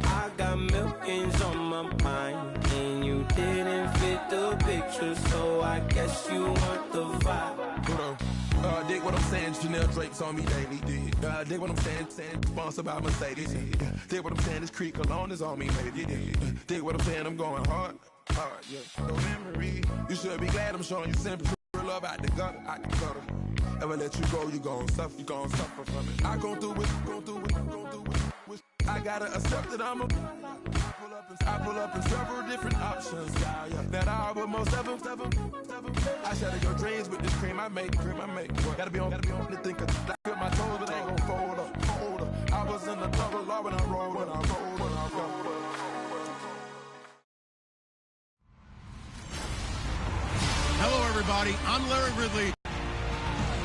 I got millions on my mind, and you didn't fit the picture, so I guess you want the vibe. Hold on. Dig what I'm saying, Chanel drapes on me daily. Dig what I'm saying, sponsored by Mercedes. Dig what I'm saying, this creek alone is on me, baby. Dig what I'm saying, I'm going hard, yeah. No memory, you should be glad I'm showing you simple love out the gutter. Ever let you go, you gon' suffer from it. I gon' do it. I gotta accept that I pull up in several different options, yeah. That I but most of them. I shatter your dreams with this cream I make. Gotta be on the think of black with my toes, but ain't gon' fold up. I was in the double law when I rolled. Hello, everybody. I'm Larry Ridley.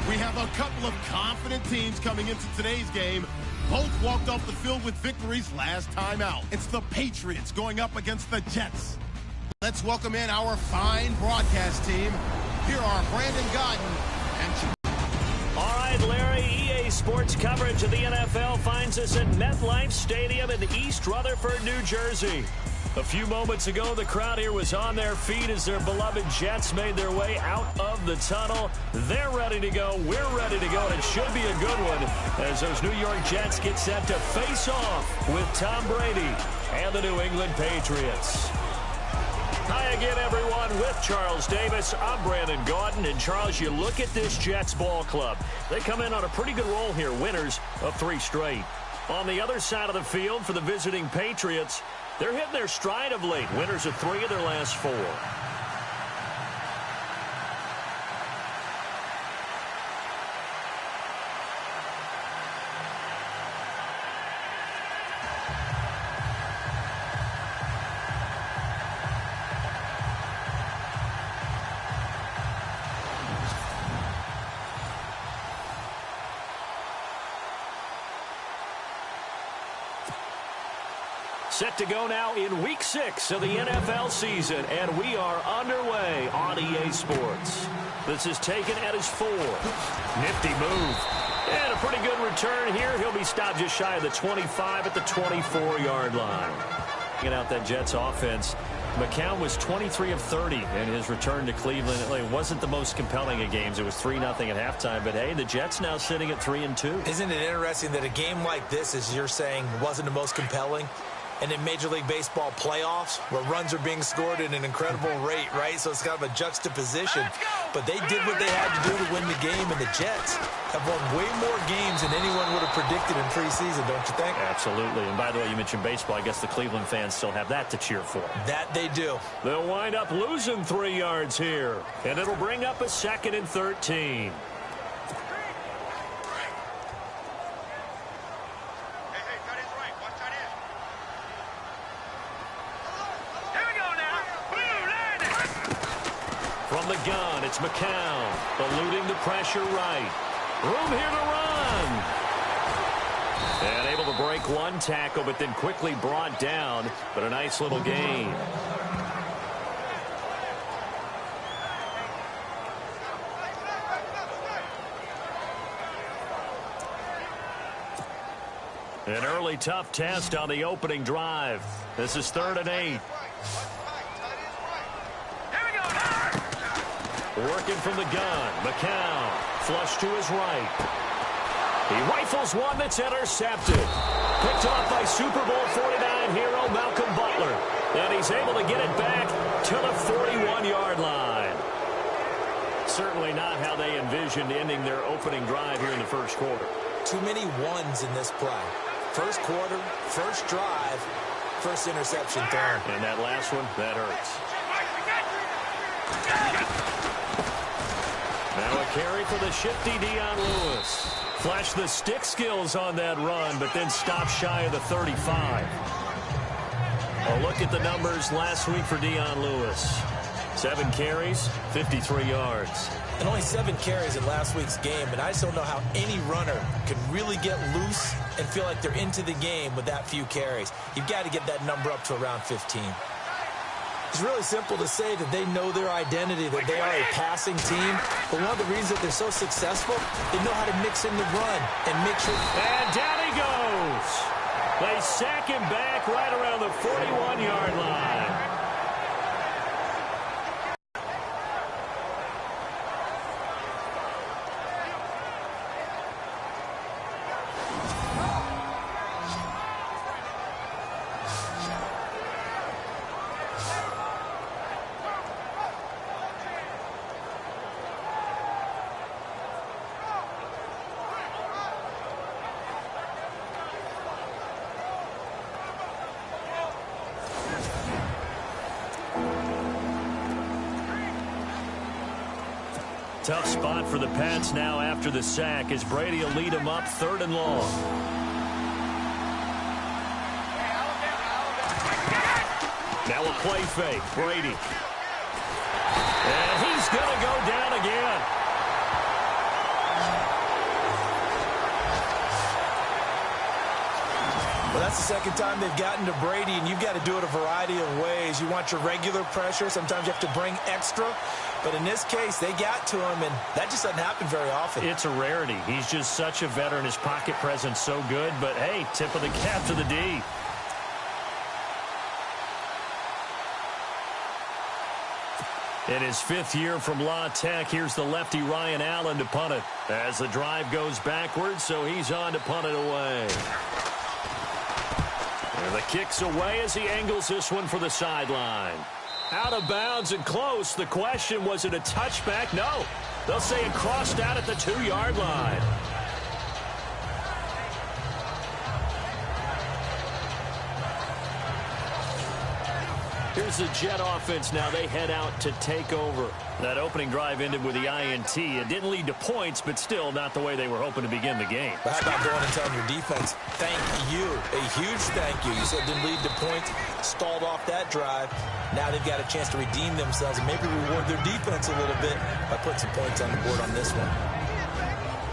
We have a couple of confident teams coming into today's game. Both walked off the field with victories last time out. It's the Patriots going up against the Jets. Let's welcome in our fine broadcast team. Here are Brandon Godden and... All right, Larry, EA Sports coverage of the NFL finds us at MetLife Stadium in East Rutherford, New Jersey. A few moments ago, the crowd here was on their feet as their beloved Jets made their way out of the tunnel. They're ready to go. We're ready to go, and it should be a good one as those New York Jets get set to face off with Tom Brady and the New England Patriots. Hi again, everyone, with Charles Davis. I'm Brandon Gaudin, and Charles, you look at this Jets ball club. They come in on a pretty good roll here, winners of 3 straight. On the other side of the field for the visiting Patriots, they're hitting their stride of late, winners of 3 of their last 4. Set to go now in Week 6 of the NFL season, and we are underway on EA Sports. This is taken at his 4. Nifty move. And a pretty good return here. He'll be stopped just shy of the 25 at the 24-yard line. Getting out that Jets offense. McCown was 23 of 30 in his return to Cleveland. It wasn't the most compelling of games. It was 3-0 at halftime. But, hey, the Jets now sitting at 3-2. Isn't it interesting that a game like this, as you're saying, wasn't the most compelling? And in Major League Baseball playoffs, where runs are being scored at an incredible rate, right? So it's kind of a juxtaposition. But they did what they had to do to win the game, and the Jets have won way more games than anyone would have predicted in preseason, don't you think? Absolutely. And by the way, you mentioned baseball. I guess the Cleveland fans still have that to cheer for. That they do. They'll wind up losing 3 yards here, and it'll bring up a 2nd and 13. From the gun, it's McCown, eluding the pressure right. Room here to run. And able to break 1 tackle, but then quickly brought down, but a nice little gain. An early tough test on the opening drive. This is 3rd and 8. Working from the gun, McCown, flush to his right. He rifles one that's intercepted. Picked off by Super Bowl 49 hero Malcolm Butler. And he's able to get it back to the 41-yard line. Certainly not how they envisioned ending their opening drive here in the first quarter. Too many ones in this play. First quarter, first drive, first interception thrown. And that last one, that hurts. Now a carry for the shifty Dion Lewis. Flashed the stick skills on that run, but then stopped shy of the 35. A look at the numbers last week for Dion Lewis. 7 carries, 53 yards. And only 7 carries in last week's game, and I just don't know how any runner can really get loose and feel like they're into the game with that few carries. You've got to get that number up to around 15. It's really simple to say that they know their identity, that they are a passing team. But one of the reasons that they're so successful, they know how to mix in the run and make sure. And down he goes. They sack him back back right around the 41-yard line. Tough spot for the Pats now after the sack as Brady will lead them up 3rd and long. Now a play fake. Brady. And he's going to go down again. Well, that's the second time they've gotten to Brady, and you've got to do it a variety of ways. You want your regular pressure. Sometimes you have to bring extra. But in this case, they got to him, and that just doesn't happen very often. It's a rarity. He's just such a veteran. His pocket presence so good. But, hey, tip of the cap to the D. In his 5th year from La Tech, here's the lefty Ryan Allen to punt it. As the drive goes backwards, so he's on to punt it away. And the kick's away as he angles this one for the sideline. Out of bounds and close. The question, was it a touchback? No. They'll say it crossed out at the 2-yard line. Here's the Jet offense now. They head out to take over. That opening drive ended with the INT. It didn't lead to points, but still not the way they were hoping to begin the game. But how about going and telling your defense, thank you, a huge thank you. You said it didn't lead to points, stalled off that drive. Now they've got a chance to redeem themselves and maybe reward their defense a little bit by putting some points on the board on this one.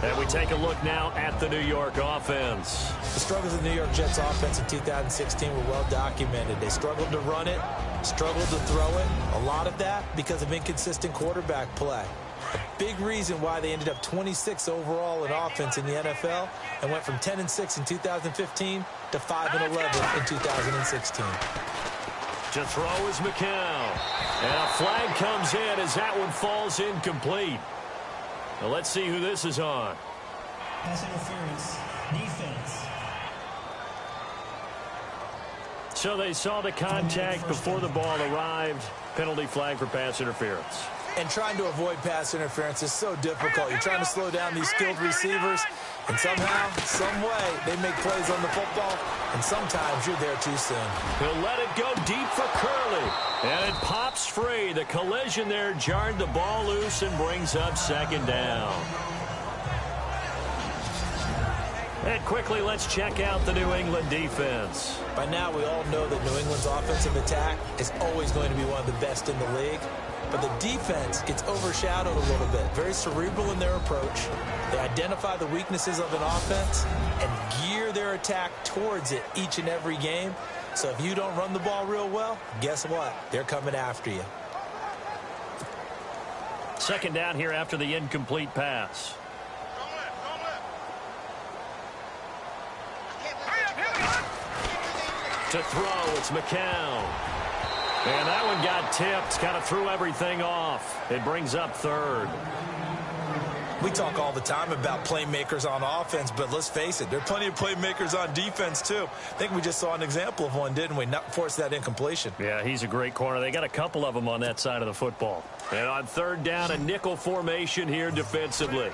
And we take a look now at the New York offense. The struggles of the New York Jets offense in 2016 were well documented. They struggled to run it, struggled to throw it. A lot of that because of inconsistent quarterback play. A big reason why they ended up 26 overall in offense in the NFL and went from 10-6 in 2015 to 5-11 in 2016. To throw is McCown. And a flag comes in as that one falls incomplete. Now let's see who this is on. Pass interference, defense. So they saw the contact before the ball arrived. Penalty flag for pass interference. And trying to avoid pass interference is so difficult. You're trying to slow down these skilled receivers, and somehow, some way, they make plays on the football, and sometimes you're there too soon. He'll let it go deep for Curley. And it pops free. The collision there jarred the ball loose and brings up 2nd down. And quickly, let's check out the New England defense. By now, we all know that New England's offensive attack is always going to be one of the best in the league. But the defense gets overshadowed a little bit. Very cerebral in their approach. They identify the weaknesses of an offense and gear their attack towards it each and every game. So if you don't run the ball real well, guess what? They're coming after you. 2nd down here after the incomplete pass. To throw, it's McCown. And that one got tipped, kind of threw everything off. It brings up 3rd. We talk all the time about playmakers on offense, but let's face it, there are plenty of playmakers on defense, too. I think we just saw an example of one, didn't we? Not force that incompletion. Yeah, he's a great corner. They got a couple of them on that side of the football. And on 3rd down, a nickel formation here defensively.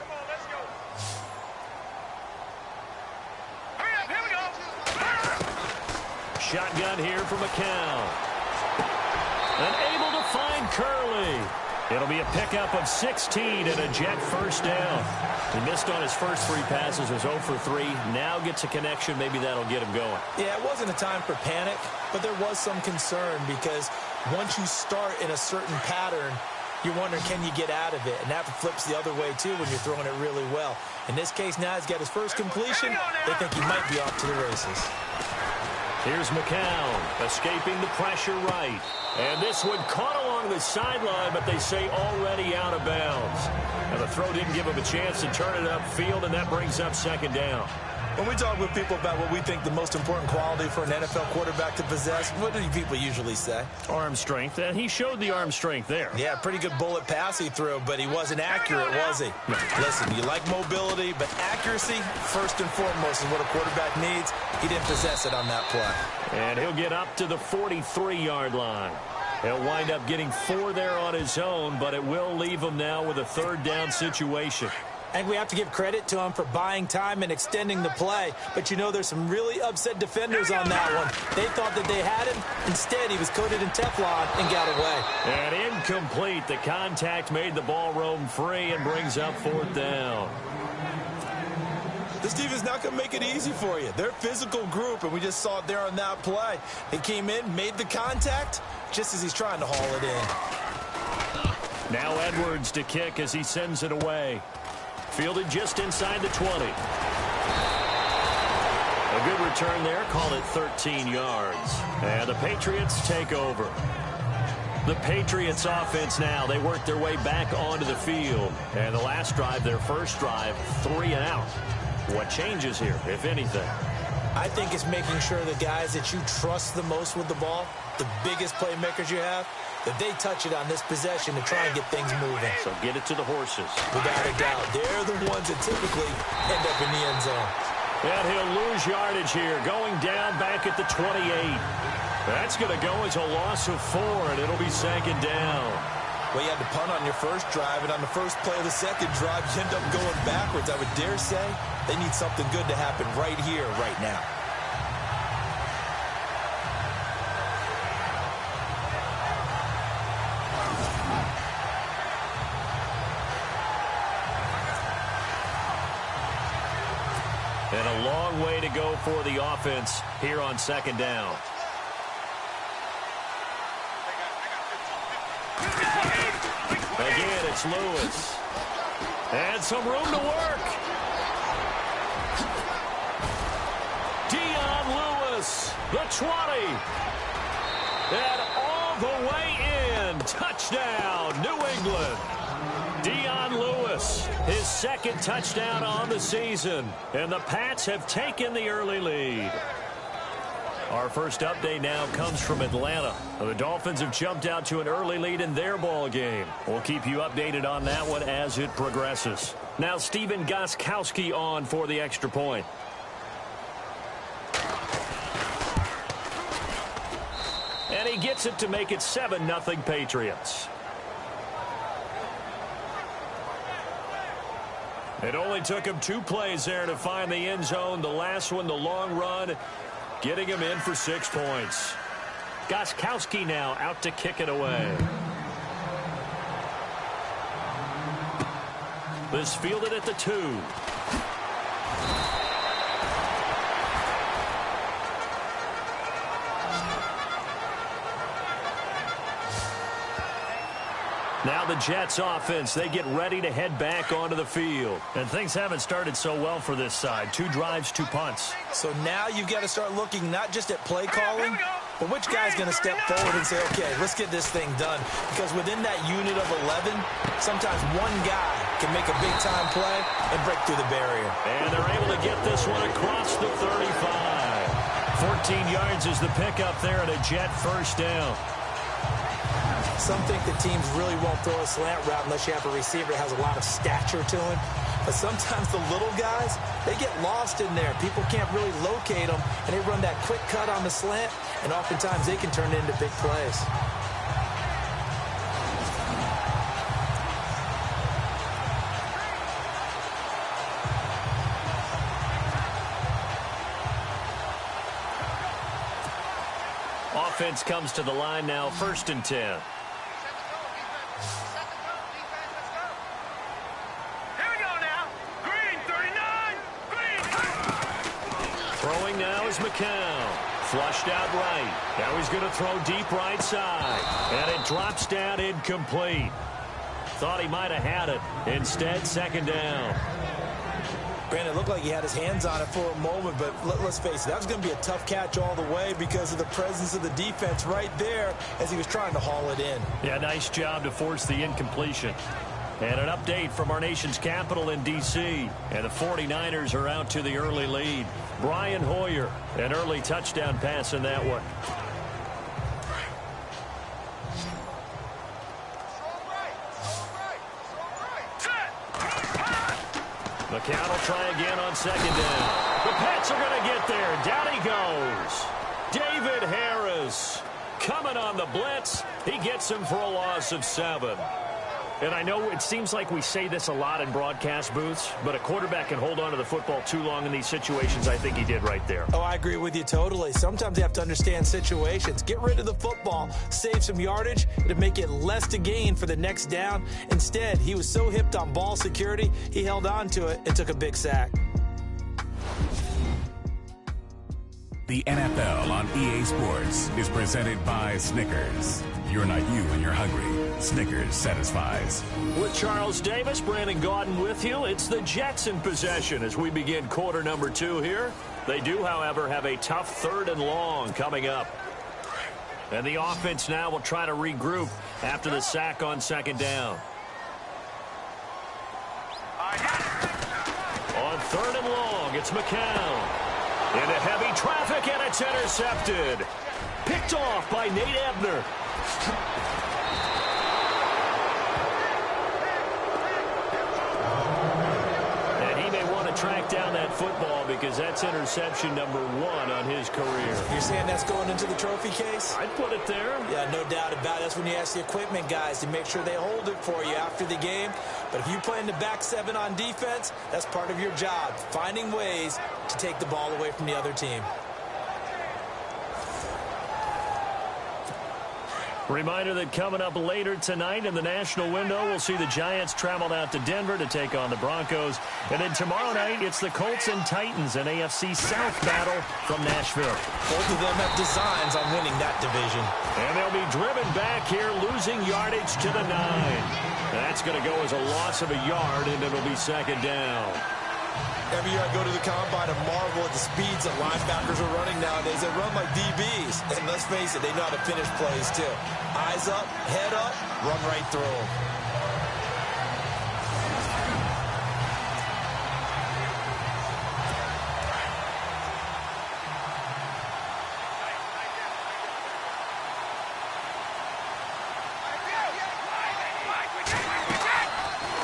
Shotgun here for McCown. And able to find Curley. It'll be a pickup of 16 and a Jet 1st down. He missed on his first 3 passes, was 0 for 3. Now gets a connection. Maybe that'll get him going. Yeah, it wasn't a time for panic, but there was some concern because once you start in a certain pattern, you're wondering, can you get out of it? And that flips the other way, too, when you're throwing it really well. In this case, now he's got his first completion. They think he might be off to the races. Here's McCown, escaping the pressure right. And this one caught along the sideline, but they say already out of bounds. And the throw didn't give him a chance to turn it upfield, and that brings up 2nd down. When we talk with people about what we think the most important quality for an NFL quarterback to possess, what do people usually say? Arm strength, and he showed the arm strength there. Yeah, pretty good bullet pass he threw, but he wasn't accurate, was he? No. Listen, you like mobility, but accuracy, first and foremost, is what a quarterback needs. He didn't possess it on that play. And he'll get up to the 43-yard line. He'll wind up getting 4 there on his own, but it will leave him now with a third down situation. I think we have to give credit to him for buying time and extending the play. But, you know, there's some really upset defenders on that one. They thought that they had him. Instead, he was coated in Teflon and got away. And incomplete. The contact made the ball roam free and brings up 4th down. This team is not going to make it easy for you. They're a physical group, and we just saw it there on that play. He came in, made the contact, just as he's trying to haul it in. Now Edwards to kick as he sends it away. Fielded just inside the 20. A good return there. Call it 13 yards. And the Patriots take over. The Patriots offense now. They work their way back onto the field. And the last drive, their first drive, 3 and out. What changes here, if anything? I think it's making sure the guys that you trust the most with the ball, the biggest playmakers you have, that they touch it on this possession to try and get things moving. So get it to the horses. Without a doubt, they're the ones that typically end up in the end zone. And he'll lose yardage here, going down back at the 28. That's going to go as a loss of 4, and it'll be 2nd down. Well, you had to punt on your first drive, and on the first play of the second drive, you end up going backwards. I would dare say they need something good to happen right here, right now. And a long way to go for the offense here on 2nd down. Again, it's Lewis. And some room to work. Lewis, the 20. And all the way in. Touchdown, New England. Lewis, his 2nd touchdown on the season. And the Pats have taken the early lead. Our first update now comes from Atlanta. The Dolphins have jumped out to an early lead in their ball game. We'll keep you updated on that one as it progresses. Now Stephen Gostkowski on for the extra point. And he gets it to make it 7-0 Patriots. It only took him 2 plays there to find the end zone. The last one, the long run, getting him in for 6 points. Gostkowski now out to kick it away. This fielded at the 2. Now the Jets offense, they get ready to head back onto the field. And things haven't started so well for this side. 2 drives, 2 punts. So now you've got to start looking not just at play calling, but which guy's going to step forward and say, okay, let's get this thing done. Because within that unit of 11, sometimes one guy can make a big-time play and break through the barrier. And they're able to get this one across the 35. 14 yards is the pickup there at a Jet first down. Some think that teams really won't throw a slant route unless you have a receiver that has a lot of stature to him. But sometimes the little guys, they get lost in there. People can't really locate them, and they run that quick cut on the slant, and oftentimes they can turn it into big plays. Offense comes to the line now, 1st and 10. Throwing now is McCown. Flushed out right. Now he's going to throw deep right side. And it drops down incomplete. Thought he might have had it. Instead, 2nd down. Granted, it looked like he had his hands on it for a moment, but let's face it, that was going to be a tough catch all the way because of the presence of the defense right there as he was trying to haul it in. Yeah, nice job to force the incompletion. And an update from our nation's capital in D.C. And the 49ers are out to the early lead. Brian Hoyer, an early touchdown pass in that one. McCown will try again on second down. The Pats are going to get there. Down he goes. David Harris coming on the blitz. He gets him for a loss of 7. And I know it seems like we say this a lot in broadcast booths, but a quarterback can hold on to the football too long in these situations. I think he did right there. Oh, I agree with you totally. Sometimes you have to understand situations. Get rid of the football, save some yardage to make it less to gain for the next down. Instead, he was so hipped on ball security, he held on to it and took a big sack. The NFL on EA Sports is presented by Snickers. You're not you when you're hungry. Snickers satisfies. With Charles Davis, Brandon Gaudin with you. It's the Jets in possession as we begin quarter number 2 here. They do, however, have a tough 3rd and long coming up. And the offense now will try to regroup after the sack on second down. On 3rd and long, it's McCown. Into heavy traffic, and it's intercepted. Picked off by Nate Ebner. And he may want to track down that football because that's interception number 1 on his career. You're saying that's going into the trophy case? I'd put it there. Yeah, no doubt about it. That's when you ask the equipment guys to make sure they hold it for you after the game. But if you play in the back 7 on defense, that's part of your job, finding ways to take the ball away from the other team. Reminder that coming up later tonight in the national window, we'll see the Giants travel out to Denver to take on the Broncos. And then tomorrow night, it's the Colts and Titans, an AFC South battle from Nashville. Both of them have designs on winning that division. And they'll be driven back here, losing yardage to the 9. That's going to go as a loss of a yard, and it'll be second down. Every year I go to the combine and marvel at the speeds that linebackers are running nowadays. They run like DBs. And let's face it, they know how to finish plays too. Eyes up, head up, run right through them.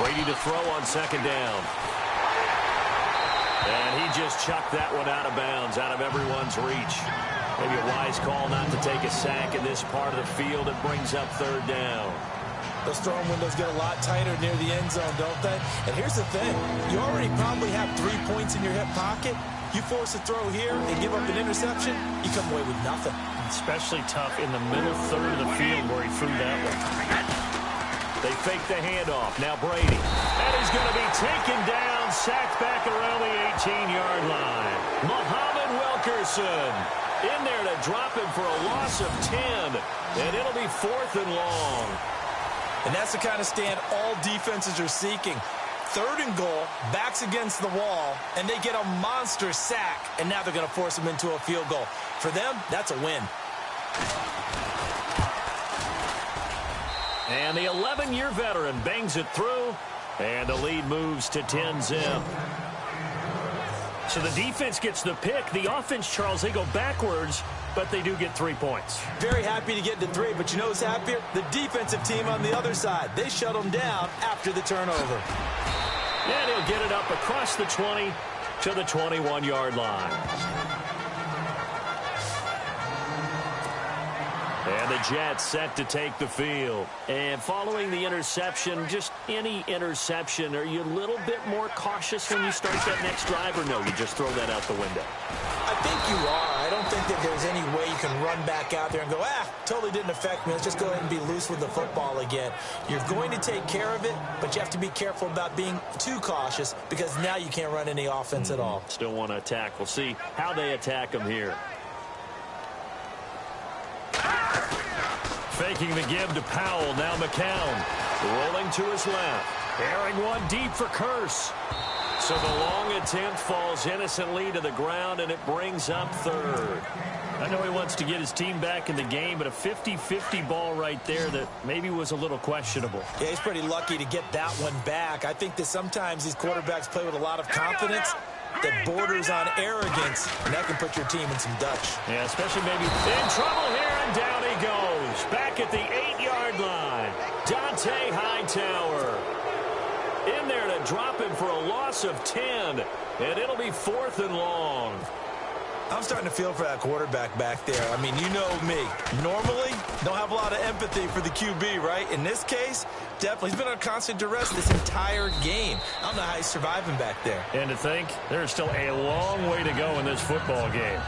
Brady to throw on second down. And he just chucked that one out of bounds, out of everyone's reach. Maybe a wise call not to take a sack in this part of the field. It brings up 3rd down. Those throwing windows get a lot tighter near the end zone, don't they? And here's the thing. You already probably have 3 points in your hip pocket. You force a throw here and give up an interception, you come away with nothing. Especially tough in the middle 3rd of the field where he threw that one. They fake the handoff. Now Brady. And he's going to be taken down, sacked back around the 18-yard line. Muhammad Wilkerson in there to drop him for a loss of 10. And it'll be 4th and long. And that's the kind of stand all defenses are seeking. 3rd and goal, backs against the wall, and they get a monster sack. And now they're going to force him into a field goal. For them, that's a win. And the 11-year veteran bangs it through, and the lead moves to 10-zip. So the defense gets the pick. The offense, Charles, they go backwards, but they do get 3 points. Very happy to get to 3, but you know who's happier? The defensive team on the other side. They shut them down after the turnover. And he'll get it up across the 20 to the 21-yard line. And the Jets set to take the field. And following the interception, just any interception, are you a little bit more cautious when you start that next drive, or no, you just throw that out the window? I think you are. I don't think that there's any way you can run back out there and go, totally didn't affect me. Let's just go ahead and be loose with the football again. You're going to take care of it, but you have to be careful about being too cautious because now you can't run any offense at all. Still want to attack. We'll see how they attack them here. Faking the give to Powell. Now McCown rolling to his left. Airing one deep for Curse. So the long attempt falls innocently to the ground, and it brings up third. I know he wants to get his team back in the game, but a 50-50 ball right there that maybe was a little questionable. Yeah, he's pretty lucky to get that one back. I think that sometimes these quarterbacks play with a lot of confidence that borders on arrogance, and that can put your team in some Dutch. Yeah, especially maybe in trouble here, and down he goes. Back at the 8-yard line. Dante Hightower in there to drop him for a loss of 10, and it'll be 4th and long. I'm starting to feel for that quarterback back there. I mean, you know me. Normally, don't have a lot of empathy for the QB, right? In this case, definitely. He's been under constant duress this entire game. I don't know how he's surviving back there. And to think, there's still a long way to go in this football game.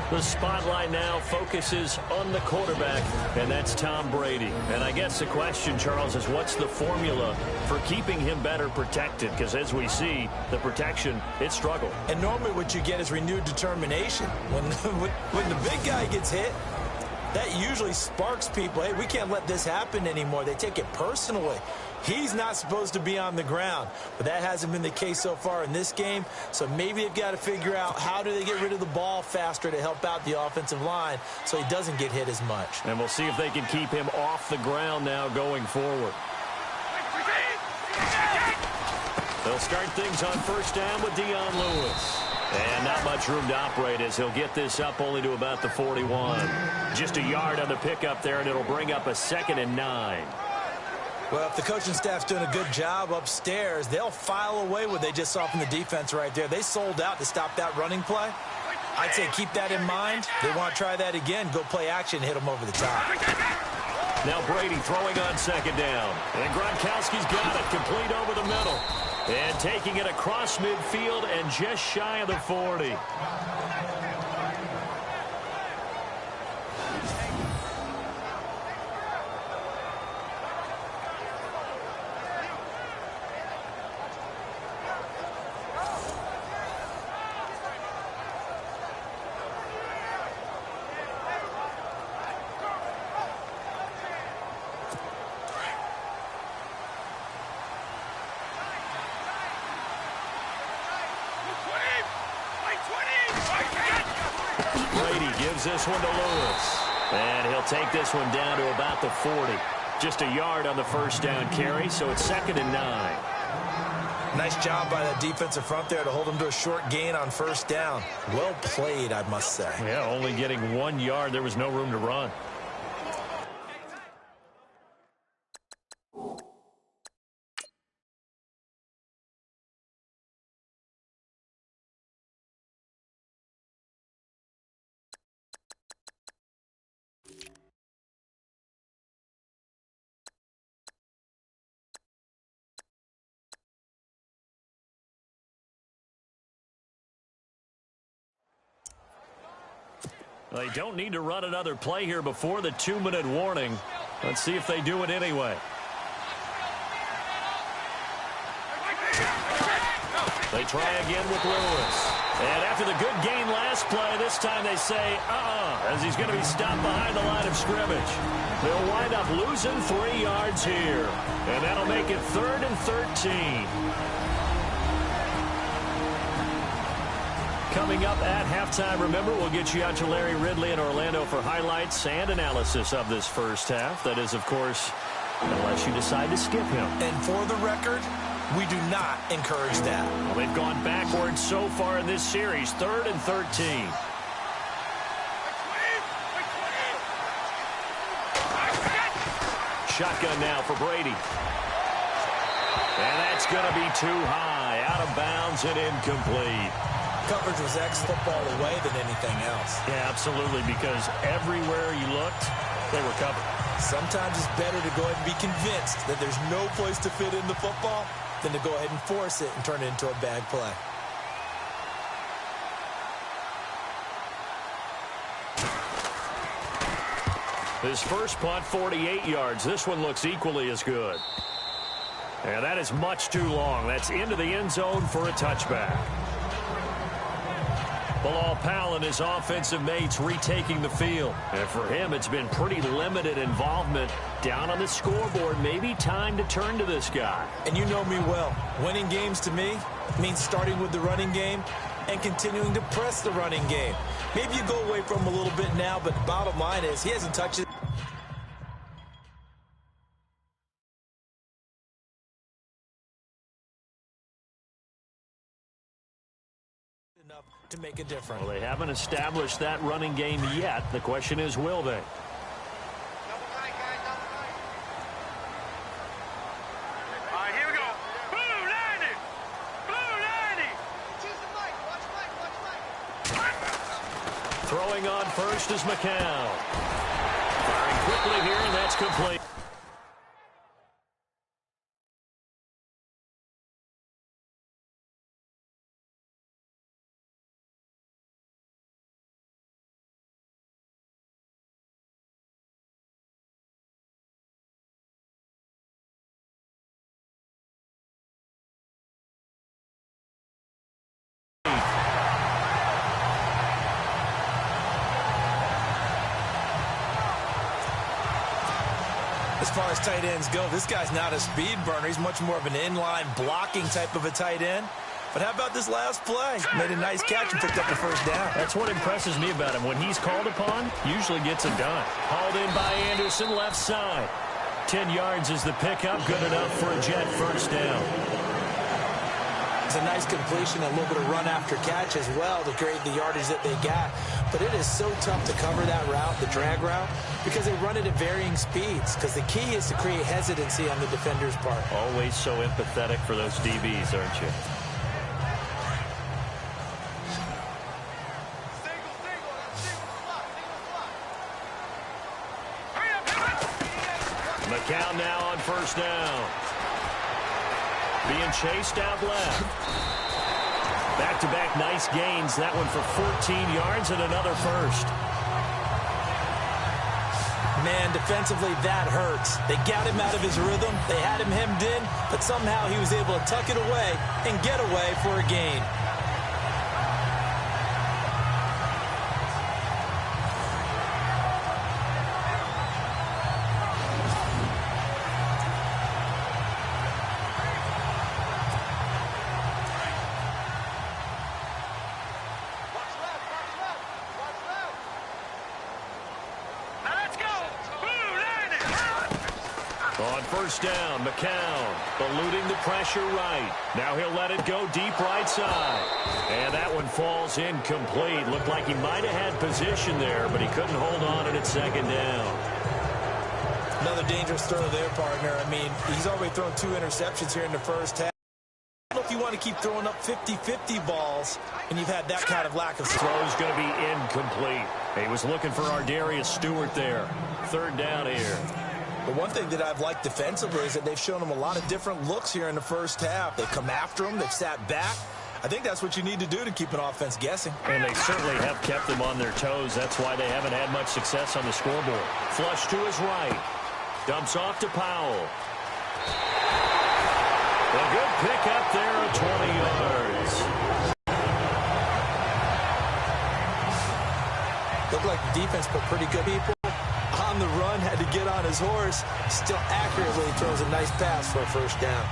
The spotlight now focuses on the quarterback, and that's Tom Brady. And I guess the question, Charles, is what's the formula for keeping him better protected? Because as we see, the protection, it struggled. And normally what you get is renewed determination. When the big guy gets hit, that usually sparks people. Hey, we can't let this happen anymore. They take it personally. He's not supposed to be on the ground, but that hasn't been the case so far in this game. So maybe they've got to figure out how do they get rid of the ball faster to help out the offensive line so he doesn't get hit as much. And we'll see if they can keep him off the ground now going forward. They'll start things on first down with Dion Lewis. And not much room to operate as he'll get this up only to about the 41. Just a yard on the pickup there, and it'll bring up a 2nd and 9. Well, if the coaching staff's doing a good job upstairs, they'll file away what they just saw from the defense right there. They sold out to stop that running play. I'd say keep that in mind. They want to try that again. Go play action, hit them over the top. Now Brady throwing on 2nd down. And Gronkowski's got it complete over the middle. And taking it across midfield and just shy of the 40. This one to Lewis. And he'll take this one down to about the 40. Just a yard on the first down carry, so it's 2nd and 9. Nice job by that defensive front there to hold him to a short gain on first down. Well played, I must say. Yeah, only getting 1 yard. There was no room to run. They don't need to run another play here before the 2-minute warning. Let's see if they do it anyway. They try again with Lewis. And after the good gain last play, this time they say, as he's going to be stopped behind the line of scrimmage. They'll wind up losing 3 yards here. And that'll make it 3rd and 13. Coming up at halftime, remember, we'll get you out to Larry Ridley in Orlando for highlights and analysis of this first half. That is, of course, unless you decide to skip him. And for the record, we do not encourage that. Well, they've gone backwards so far in this series, 3rd and 13. Shotgun now for Brady. And that's going to be too high, out of bounds and incomplete. Coverage was ex-football away than anything else. Yeah, absolutely, because everywhere you looked, they were covered. Sometimes it's better to go ahead and be convinced that there's no place to fit in the football than to go ahead and force it and turn it into a bad play. His first punt, 48 yards. This one looks equally as good. And that is much too long. That's into the end zone for a touchback. Bilal Powell and his offensive mates retaking the field. And for him, it's been pretty limited involvement down on the scoreboard. Maybe time to turn to this guy. And you know me well. Winning games to me means starting with the running game and continuing to press the running game. Maybe you go away from him a little bit now, but the bottom line is he hasn't touched it enough to make a difference. Well, they haven't established that running game yet. The question is, will they? Throwing on first is McCown. Firing quickly here, and that's complete. As far as tight ends go, this guy's not a speed burner. He's much more of an inline blocking type of a tight end. But how about this last play? Made a nice catch and picked up the first down. That's what impresses me about him. When he's called upon, usually gets it done. Hauled in by Anderson, left side. 10 yards is the pickup. Good enough for a Jet first down. It's a nice completion, a little bit of run after catch as well to create the yardage that they got. But it is so tough to cover that route, the drag route, because they run it at varying speeds. Because the key is to create hesitancy on the defender's part. Always so empathetic for those DBs, aren't you? McCown now on first down. Being chased out left. Back-to-back nice gains. That one for 14 yards and another first. Man, defensively, that hurts. They got him out of his rhythm. They had him hemmed in, but somehow he was able to tuck it away and get away for a gain. On first down, McCown eluding the pressure right. Now he'll let it go deep right side. And that one falls incomplete. Looked like he might have had position there, but he couldn't hold on at second down. Another dangerous throw there, partner. I mean, he's already thrown 2 interceptions here in the first half. I don't know if you want to keep throwing up 50-50 balls and you've had that kind of lack of throw's going to be incomplete. He was looking for Ardarius Stewart there. Third down here. The one thing that I've liked defensively is that they've shown him a lot of different looks here in the first half. They've come after him. They've sat back. I think that's what you need to do to keep an offense guessing. And they certainly have kept them on their toes. That's why they haven't had much success on the scoreboard. Flush to his right. Dumps off to Powell. A good pickup there at 20 yards. Looked like the defense put pretty good people on the run, had to get on his horse, still accurately throws a nice pass for a first down.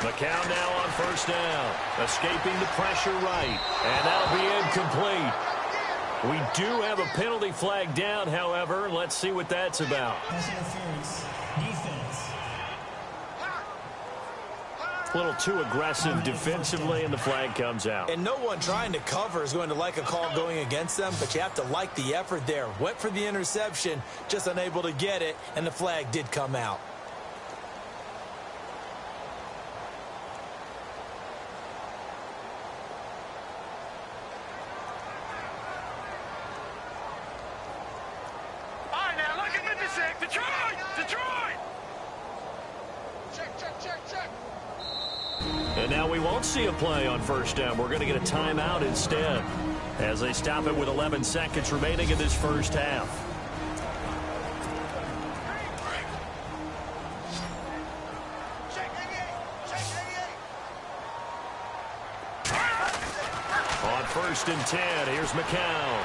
McCown now on first down. Escaping the pressure right. And that'll be incomplete. We do have a penalty flag down, however. Let's see what that's about. Pass interference. Defense. A little too aggressive defensively, and the flag comes out. And no one trying to cover is going to like a call going against them, but you have to like the effort there. Went for the interception, just unable to get it, and the flag did come out. Detroit! And now we won't see a play on first down. We're going to get a timeout instead as they stop it with 11 seconds remaining in this first half. On 1st and 10, here's McCown.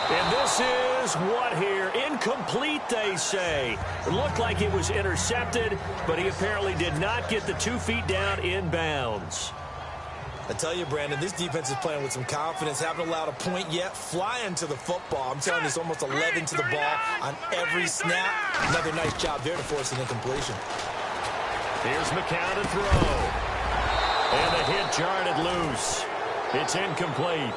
And this is what here? Incomplete, they say. It looked like it was intercepted, but he apparently did not get the 2 feet down in bounds. I tell you, Brandon, this defense is playing with some confidence. Haven't allowed a point yet. Flying to the football. I'm telling you, it's almost 11 to the ball on every snap. Another nice job there to force an incompletion. Here's McCown to throw. And the hit jarred it loose. It's incomplete.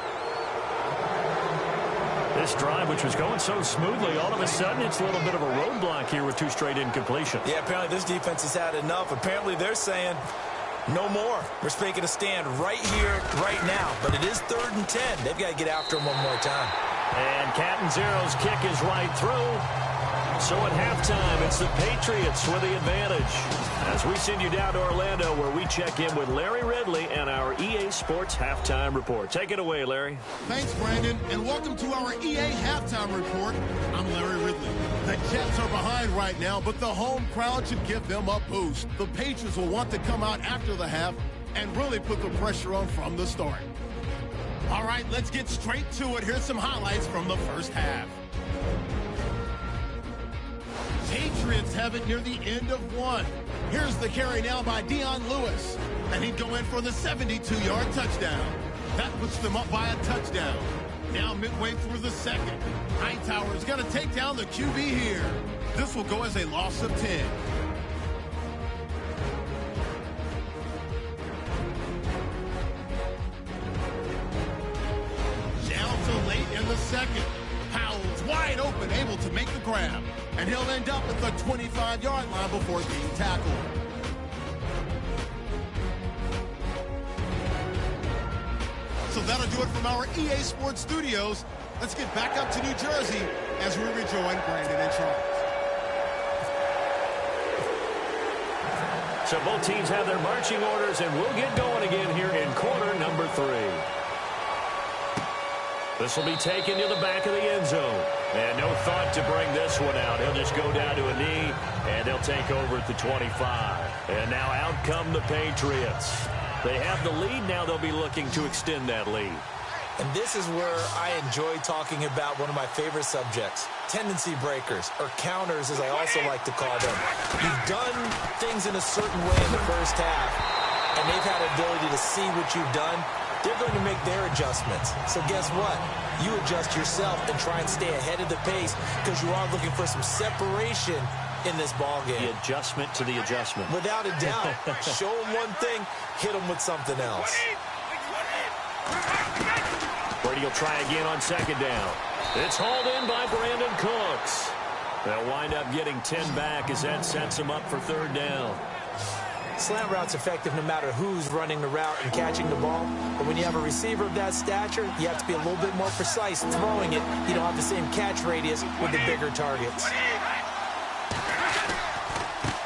This drive, which was going so smoothly, all of a sudden it's a little bit of a roadblock here with 2 straight incompletions. Yeah, apparently this defense has had enough. Apparently they're saying no more. We're making a stand right here, right now. But it is 3rd and 10. They've got to get after him one more time. And Catanzaro's kick is right through. So at halftime, it's the Patriots with the advantage. As we send you down to Orlando, where we check in with Larry Ridley and our EA Sports Halftime Report. Take it away, Larry. Thanks, Brandon, and welcome to our EA Halftime Report. I'm Larry Ridley. The Jets are behind right now, but the home crowd should give them a boost. The Patriots will want to come out after the half and really put the pressure on from the start. All right, let's get straight to it. Here's some highlights from the first half. Patriots have it near the end of 1. Here's the carry now by Dion Lewis, and he'd go in for the 72-yard touchdown. That puts them up by a touchdown. Now midway through the second, Hightower's going to take down the QB here. This will go as a loss of 10. Down to late in the second. Powell's wide open, able to make the grab. And he'll end up at the 25-yard line before being tackled. So that'll do it from our EA Sports Studios. Let's get back up to New Jersey as we rejoin Brandon and Charles. So both teams have their marching orders, and we'll get going again here in quarter number 3. This will be taken to the back of the end zone. And no thought to bring this one out. He'll just go down to a knee, and they'll take over at the 25. And now out come the Patriots. They have the lead. Now they'll be looking to extend that lead. And this is where I enjoy talking about one of my favorite subjects, tendency breakers, or counters, as I also like to call them. You've done things in a certain way in the first half, and they've had the ability to see what you've done. They're going to make their adjustments. So guess what? You adjust yourself and try and stay ahead of the pace because you are looking for some separation in this ball game. The adjustment to the adjustment. Without a doubt. Show them one thing, hit them with something else. Brady will try again on second down. It's hauled in by Brandon Cooks. They'll wind up getting 10 back as that sets them up for 3rd down. Slant route's effective no matter who's running the route and catching the ball. But when you have a receiver of that stature, you have to be a little bit more precise throwing it. You don't have the same catch radius with the bigger targets.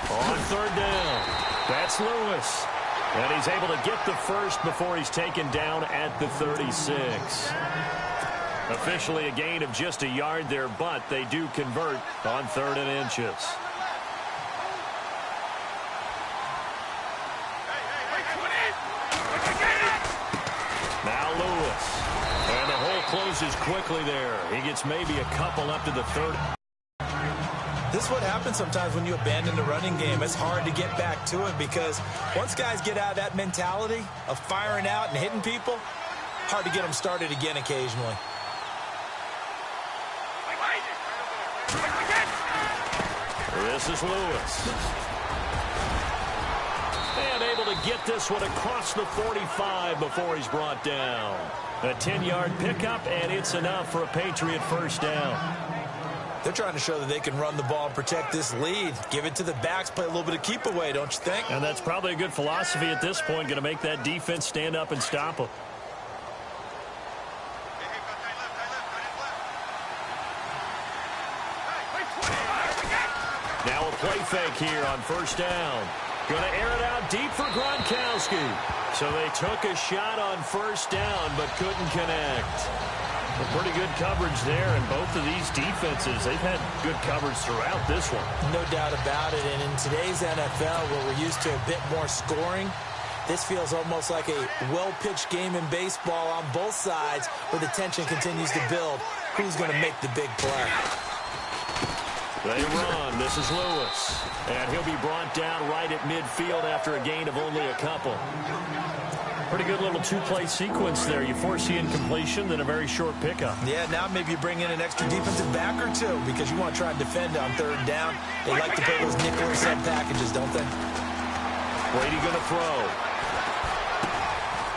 On 3rd down, that's Lewis. And he's able to get the first before he's taken down at the 36. Officially a gain of just a yard there, but they do convert on 3rd and inches. Now Lewis. And the hole closes quickly there. He gets maybe a couple up to the 30. This is what happens sometimes when you abandon the running game. It's hard to get back to it because once guys get out of that mentality of firing out and hitting people, hard to get them started again occasionally. This is Lewis. And able to get this one across the 45 before he's brought down. A 10-yard pickup, and it's enough for a Patriot first down. They're trying to show that they can run the ball and protect this lead. Give it to the backs, play a little bit of keep away, don't you think? And that's probably a good philosophy at this point, going to make that defense stand up and stop them. Now a play fake here on first down. Going to air it out deep for Gronkowski. So they took a shot on first down but couldn't connect. Pretty good coverage there, and both of these defenses, they've had good coverage throughout this one. No doubt about it, and in today's NFL, where we're used to a bit more scoring, this feels almost like a well-pitched game in baseball on both sides where the tension continues to build. Who's going to make the big play? They run. This is Lewis, and he'll be brought down right at midfield after a gain of only a couple. Pretty good little two-play sequence there. You force the incompletion, then a very short pickup. Yeah, now maybe you bring in an extra defensive back or two because you want to try and defend on third down. They like to play those nickel or sub packages, don't they? Brady going to throw.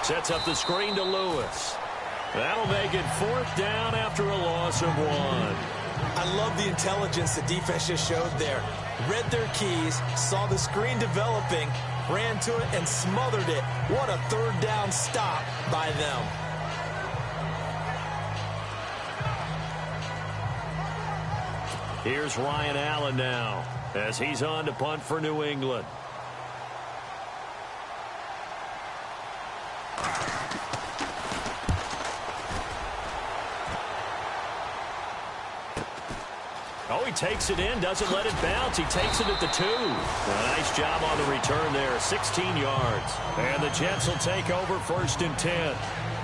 Sets up the screen to Lewis. That'll make it fourth down after a loss of 1. I love the intelligence the defense just showed there. Read their keys, saw the screen developing, ran to it and smothered it. What a third down stop by them. Here's Ryan Allen now as he's on to punt for New England. Oh, he takes it in, doesn't let it bounce. He takes it at the 2. A nice job on the return there, 16 yards. And the Jets will take over first and 10.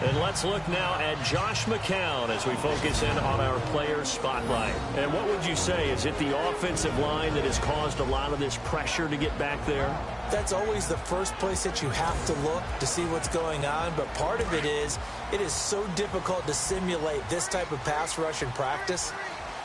And let's look now at Josh McCown as we focus in on our player spotlight. And what would you say? Is it the offensive line that has caused a lot of this pressure to get back there? That's always the first place that you have to look to see what's going on. But part of it is so difficult to simulate this type of pass rush in practice,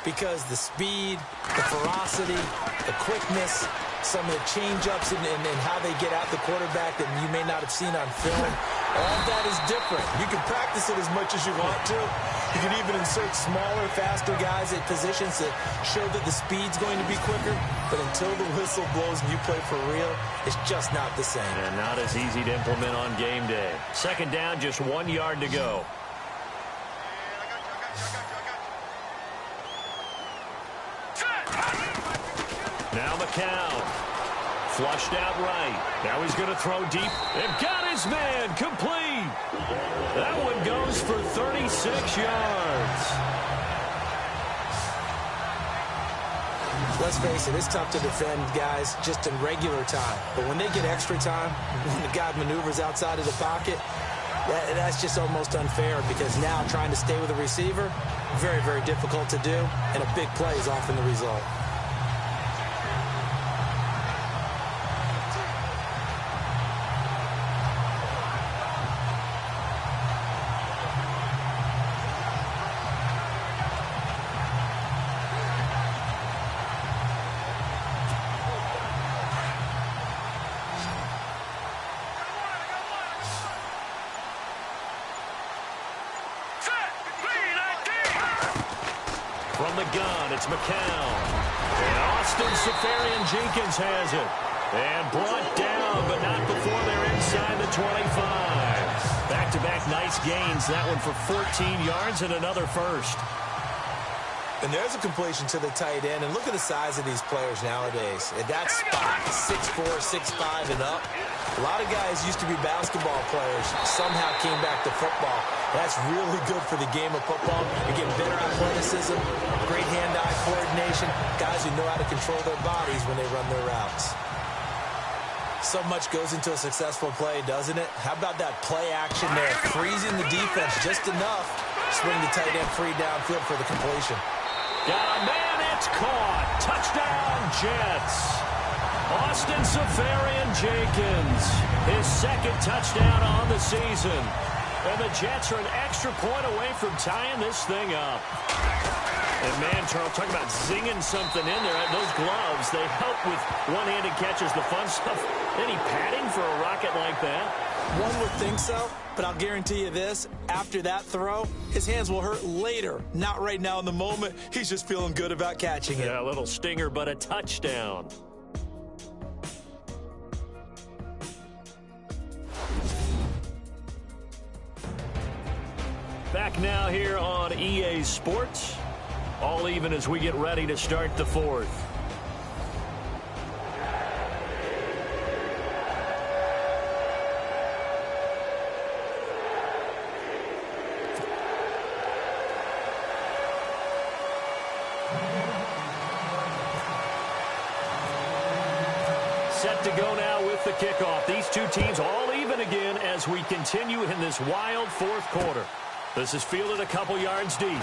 because the speed, the ferocity, the quickness, some of the change-ups and how they get at the quarterback that you may not have seen on film, all that is different. You can practice it as much as you want to. You can even insert smaller, faster guys at positions that show that the speed's going to be quicker. But until the whistle blows and you play for real, it's just not the same. And not as easy to implement on game day. Second down, just 1 yard to go. Now McCown. Flushed out right. Now he's going to throw deep. And got his man. Complete. That one goes for 36 yards. Let's face it, it's tough to defend guys just in regular time. But when they get extra time, when the guy maneuvers outside of the pocket, that's just almost unfair, because now trying to stay with the receiver, very, very difficult to do, and a big play is often the result. From the gun, it's McCown. And Austin Seferian-Jenkins has it. And brought down, but not before they're inside the 25. Back-to-back nice gains. That one for 14 yards and another first. And there's a completion to the tight end. And look at the size of these players nowadays. At that spot, 6'4", 6'5", and up. A lot of guys used to be basketball players, somehow came back to football. That's really good for the game of football. You're getting better athleticism, great hand-eye coordination, guys who know how to control their bodies when they run their routes. So much goes into a successful play, doesn't it? How about that play action there, freezing the defense just enough, swing the tight end free downfield for the completion. Got a man, it's caught. Touchdown, Jets. Austin Seferian-Jenkins, his second touchdown on the season. And the Jets are an extra point away from tying this thing up. And man, Charles, talking about zinging something in there. Those gloves, they help with one-handed catches, the fun stuff. Any padding for a rocket like that? One would think so, but I'll guarantee you this. After that throw, his hands will hurt later. Not right now in the moment. He's just feeling good about catching it. Yeah, a little stinger, but a touchdown. Back now here on EA Sports. All even as we get ready to start the fourth. to go now with the kickoff. These two teams all even again as we continue in this wild fourth quarter. This is fielded a couple yards deep.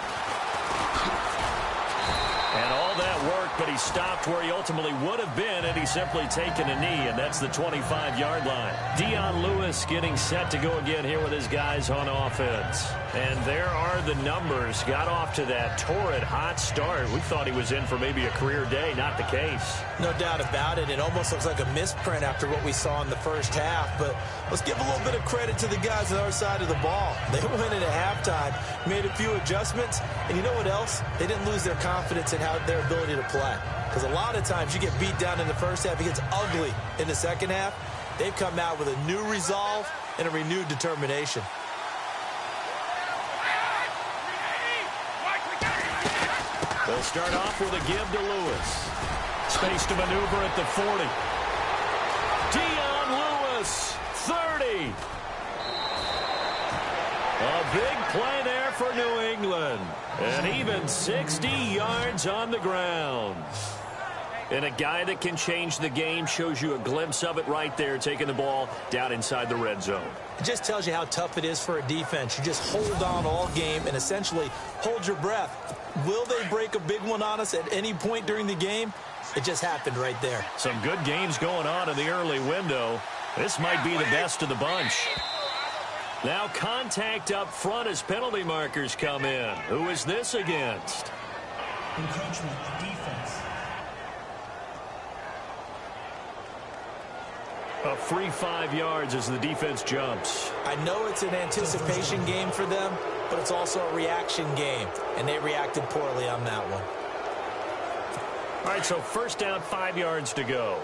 And all that work, but he stopped where he ultimately would have been had he simply taken a knee, and that's the 25-yard line. Dion Lewis getting set to go again here with his guys on offense. And there are the numbers. Got off to that torrid hot start. We thought he was in for maybe a career day. Not the case. No doubt about it. It almost looks like a misprint after what we saw in the first half. But let's give a little bit of credit to the guys on our side of the ball. They went in at halftime, made a few adjustments, and you know what else? They didn't lose their confidence in their ability to play. Because a lot of times you get beat down in the first half, it gets ugly in the second half. They've come out with a new resolve and a renewed determination. They'll start off with a give to Lewis. Space to maneuver at the 40. Dion Lewis, 30. A big play there for New England. And even 60 yards on the ground. And a guy that can change the game, shows you a glimpse of it right there, taking the ball down inside the red zone. It just tells you how tough it is for a defense. You just hold on all game and essentially hold your breath. Will they break a big one on us at any point during the game? It just happened right there. Some good games going on in the early window. This might be the best of the bunch. Now contact up front as penalty markers come in. Who is this against? Encroachment defense. A free 5 yards as the defense jumps. I know it's an anticipation game for them, but it's also a reaction game, and they reacted poorly on that one. All right, so first down, 5 yards to go.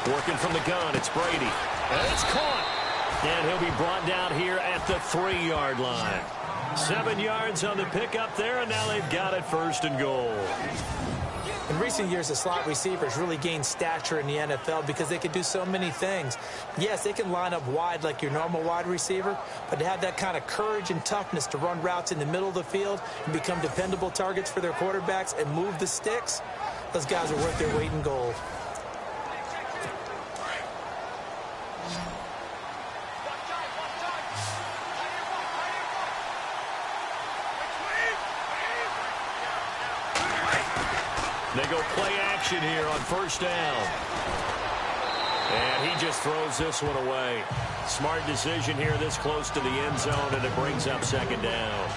Working from the gun, it's Brady. And it's caught. And he'll be brought down here at the 3-yard line. 7 yards on the pickup there, and now they've got it first and goal. In recent years, the slot receivers really gained stature in the NFL because they can do so many things. Yes, they can line up wide like your normal wide receiver, but to have that kind of courage and toughness to run routes in the middle of the field and become dependable targets for their quarterbacks and move the sticks, those guys are worth their weight in gold. They go play action here on first down. And he just throws this one away. Smart decision here this close to the end zone, and it brings up second down.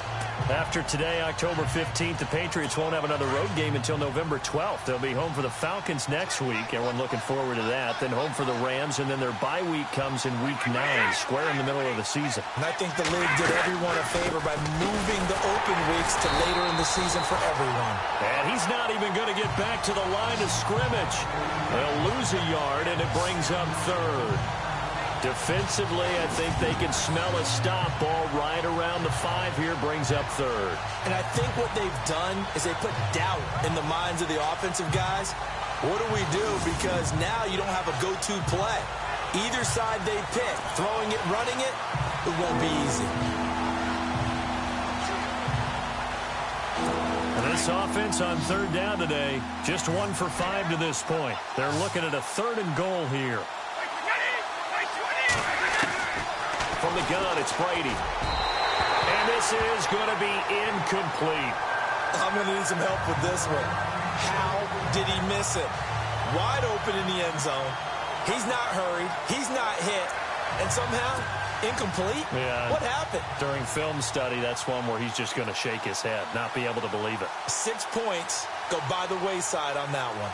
After today, October 15th, the Patriots won't have another road game until November 12th. They'll be home for the Falcons next week. Everyone looking forward to that. Then home for the Rams, and then their bye week comes in week 9, square in the middle of the season. And I think the league did everyone a favor by moving the open weeks to later in the season for everyone. And he's not even going to get back to the line of scrimmage. They'll lose a yard, and it brings up third. Defensively, I think they can smell a stop. Ball right around the 5 here, brings up third. And I think what they've done is they put doubt in the minds of the offensive guys. What do we do? Because now you don't have a go-to play. Either side they pick, throwing it, running it, it won't be easy. And this offense on third down today, just 1 for 5 to this point. They're looking at a 3rd and goal here. From the gun, it's Brady. And this is going to be incomplete. I'm going to need some help with this one. How did he miss it? Wide open in the end zone. He's not hurried. He's not hit. And somehow, incomplete? Yeah. What happened? During film study, that's one where he's just going to shake his head, not be able to believe it. 6 points go by the wayside on that one.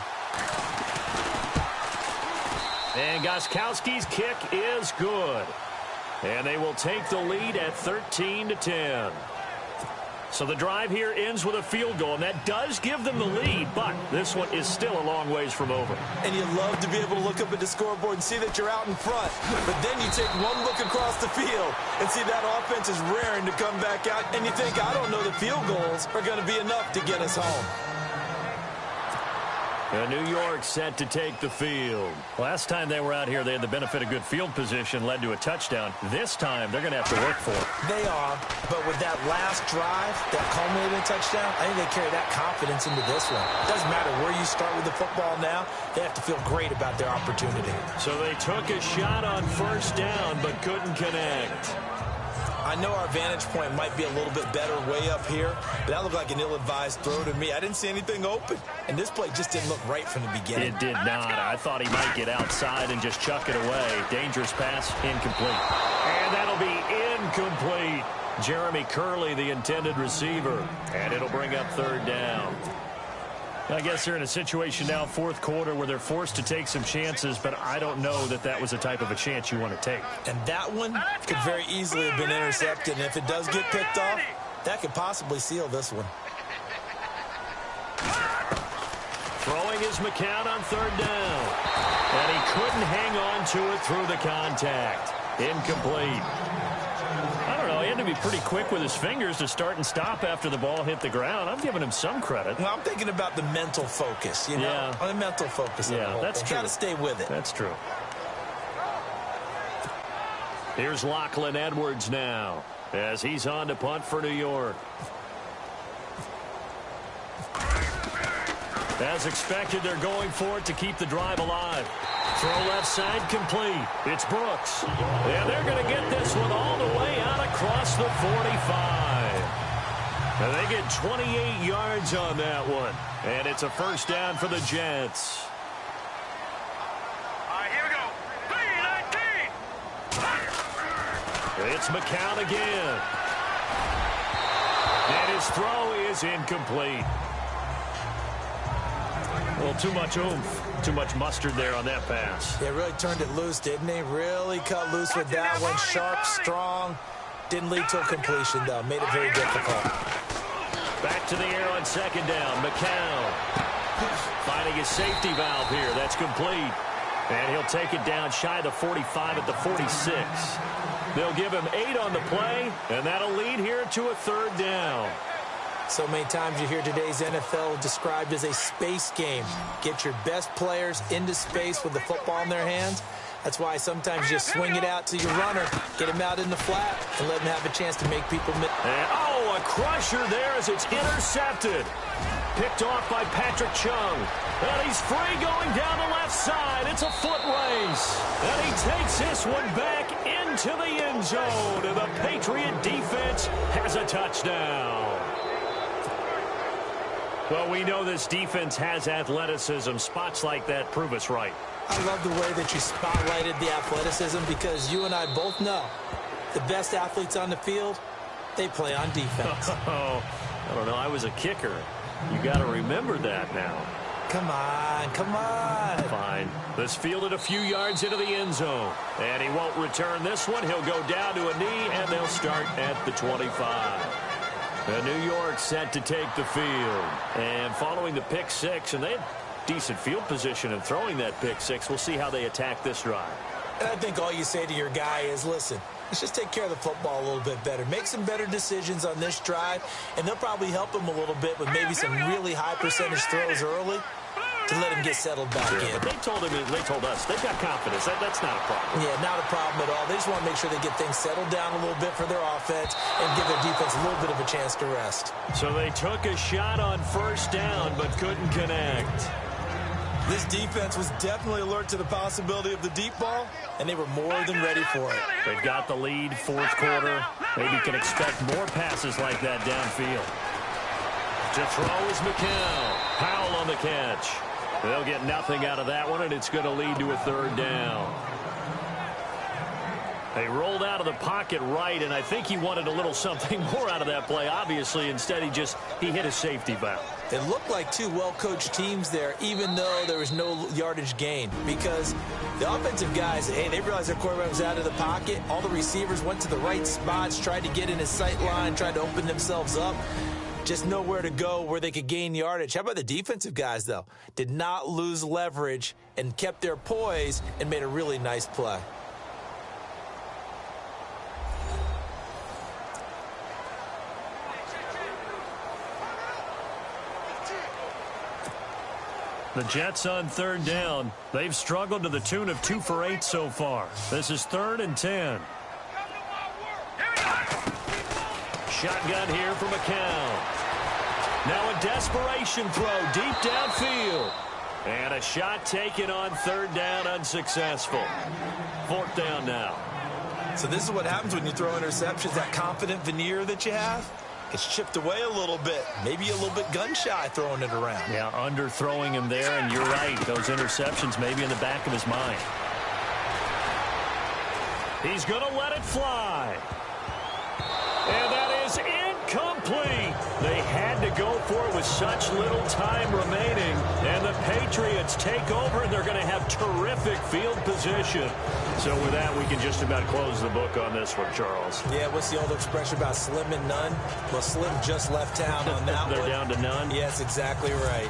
And Gostkowski's kick is good. And they will take the lead at 13-10. So the drive here ends with a field goal, and that does give them the lead, but this one is still a long ways from over. And you love to be able to look up at the scoreboard and see that you're out in front. But then you take one look across the field and see that offense is raring to come back out, and you think, I don't know, the field goals are going to be enough to get us home. New York set to take the field. Last time they were out here, they had the benefit of good field position, led to a touchdown. This time, they're going to have to work for it. They are, but with that last drive, that culminating touchdown, I think they carry that confidence into this one. It doesn't matter where you start with the football now. They have to feel great about their opportunity. So they took a shot on first down, but couldn't connect. I know our vantage point might be a little bit better way up here, but that looked like an ill-advised throw to me. I didn't see anything open, and this play just didn't look right from the beginning. It did not. I thought he might get outside and just chuck it away. Dangerous pass, incomplete. And that'll be incomplete. Jeremy Curley, the intended receiver, and it'll bring up third down. I guess they're in a situation now, fourth quarter, where they're forced to take some chances, but I don't know that that was the type of a chance you want to take. And that one could very easily have been intercepted, and if it does get picked off, that could possibly seal this one. Throwing is McCown on third down. And he couldn't hang on to it through the contact. Incomplete. I don't know. He had to be pretty quick with his fingers to start and stop after the ball hit the ground. I'm giving him some credit. Well, I'm thinking about the mental focus, you know? Yeah. The mental focus. Yeah, that's true. Got to stay with it. That's true. Here's Lachlan Edwards now as he's on to punt for New York. As expected, they're going for it to keep the drive alive. Throw left side complete. It's Brooks. And they're going to get this one all the way out across the 45. And they get 28 yards on that one. And it's a first down for the Jets. All right, here we go. 3-19. It's McCown again. And his throw is incomplete. Well, too much oomph, too much mustard there on that pass. They really turned it loose, didn't they? Really cut loose with that one. Sharp, strong. Didn't lead to a completion, though. Made it very difficult. Back to the air on second down. McCown finding his safety valve here. That's complete. And he'll take it down shy of the 45 at the 46. They'll give him 8 on the play, and that'll lead here to a third down. So many times you hear today's NFL described as a space game. Get your best players into space with the football in their hands. That's why sometimes you just swing it out to your runner, get him out in the flat, and let him have a chance to make people miss. And, oh, a crusher there as it's intercepted. Picked off by Patrick Chung. And he's free going down the left side. It's a foot race. And he takes this one back into the end zone. And the Patriot defense has a touchdown. Well, we know this defense has athleticism. Spots like that prove us right. I love the way that you spotlighted the athleticism because you and I both know the best athletes on the field, they play on defense. Oh, I don't know. I was a kicker. You got to remember that now. Come on, come on. Fine. This fielded a few yards into the end zone. And he won't return this one. He'll go down to a knee, and they'll start at the 25. New York set to take the field. And following the pick six, and they had decent field position in throwing that pick six. We'll see how they attack this drive. And I think all you say to your guy is, listen, let's just take care of the football a little bit better. Make some better decisions on this drive, and they'll probably help him a little bit with maybe some really high percentage throws early to let him get settled back in. But they told us, they've got confidence. That's not a problem. Yeah, not a problem at all. They just want to make sure they get things settled down a little bit for their offense and give their defense a little bit of a chance to rest. So they took a shot on first down but couldn't connect. This defense was definitely alert to the possibility of the deep ball, and they were more than ready for it. They've got the lead, fourth quarter. Maybe can expect more passes like that downfield. To throw is McCown. Powell on the catch. They'll get nothing out of that one, and it's going to lead to a third down. They rolled out of the pocket right, and I think he wanted a little something more out of that play. Obviously, instead he hit a safety valve. It looked like two well-coached teams there, even though there was no yardage gain, because the offensive guys, hey, they realized their quarterback was out of the pocket. All the receivers went to the right spots, tried to get in his sight line, tried to open themselves up. Just nowhere to go where they could gain yardage. How about the defensive guys, though? Did not lose leverage and kept their poise and made a really nice play. The Jets on third down. They've struggled to the tune of 2 for 8 so far. This is 3rd and 10. Shotgun here for McCown. Now a desperation throw deep downfield. And a shot taken on 3rd down, unsuccessful. 4th down now. So this is what happens when you throw interceptions. That confident veneer that you have gets chipped away a little bit. Maybe a little bit gun-shy throwing it around. Yeah, underthrowing him there, and you're right. Those interceptions maybe in the back of his mind. He's going to let it fly. And that is incomplete. They had to go for it with such little time remaining. And the Patriots take over, and they're going to have terrific field position. So with that, we can just about close the book on this one, Charles. Yeah, what's the old expression about slim and none? Well, Slim just left town on that They're one. down to none? Yes, exactly right.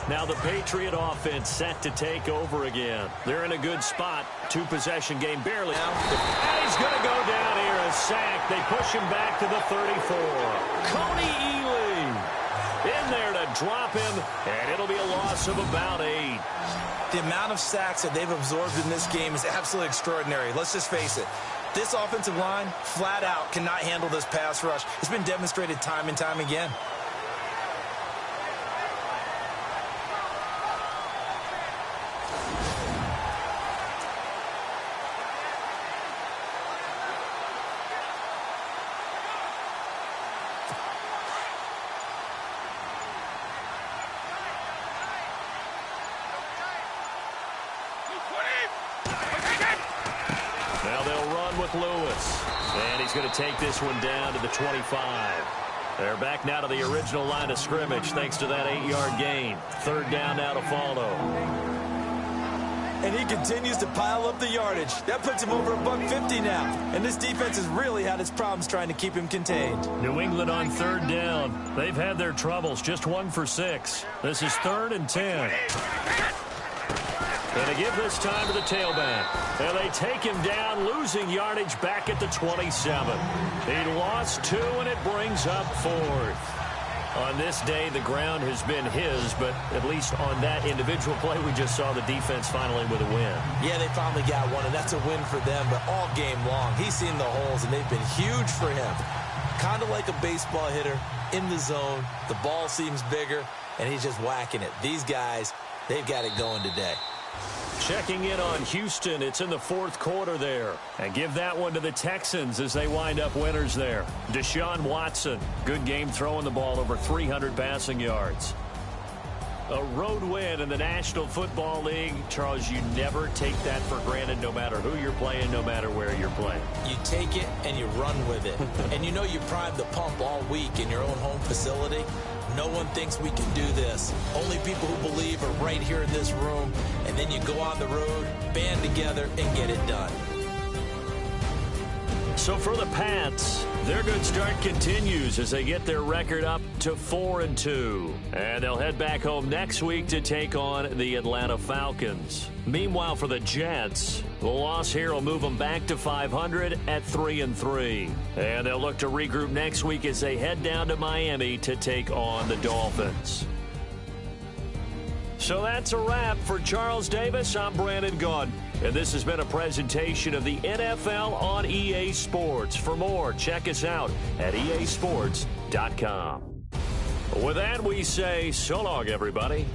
Now the Patriot offense set to take over again. They're in a good spot. 2-possession game, barely. And he's going to go down here, a sack. They push him back to the 34. Coney Ely in there to drop him, and it'll be a loss of about 8. The amount of sacks that they've absorbed in this game is absolutely extraordinary. Let's just face it. This offensive line, flat out, cannot handle this pass rush. It's been demonstrated time and time again. Now they'll run with Lewis. And he's going to take this one down to the 25. They're back now to the original line of scrimmage thanks to that 8-yard gain. 3rd down now to follow. And he continues to pile up the yardage. That puts him over $150 now. And this defense has really had its problems trying to keep him contained. New England on 3rd down. They've had their troubles. Just 1 for 6. This is 3rd and 10. And they give this time to the tailback. And they take him down, losing yardage back at the 27. He lost 2, and it brings up 4th. On this day, the ground has been his, but at least on that individual play, we just saw the defense finally with a win. Yeah, they finally got one, and that's a win for them. But all game long, he's seen the holes, and they've been huge for him. Kind of like a baseball hitter in the zone. The ball seems bigger, and he's just whacking it. These guys, they've got it going today. Checking in on Houston. It's in the 4th quarter there. And give that one to the Texans as they wind up winners there. Deshaun Watson, good game throwing the ball, over 300 passing yards. A road win in the National Football League. Charles, you never take that for granted no matter who you're playing, no matter where you're playing. You take it and you run with it. And you know you primed the pump all week in your own home facility. No one thinks we can do this. Only people who believe are right here in this room. And then you go on the road, band together, and get it done. So for the Pats, their good start continues as they get their record up to 4-2. And they'll head back home next week to take on the Atlanta Falcons. Meanwhile, for the Jets, the loss here will move them back to 500 at 3-3. And they'll look to regroup next week as they head down to Miami to take on the Dolphins. So that's a wrap for Charles Davis. I'm Brandon Gaudin. And this has been a presentation of the NFL on EA Sports. For more, check us out at easports.com. With that, we say so long, everybody.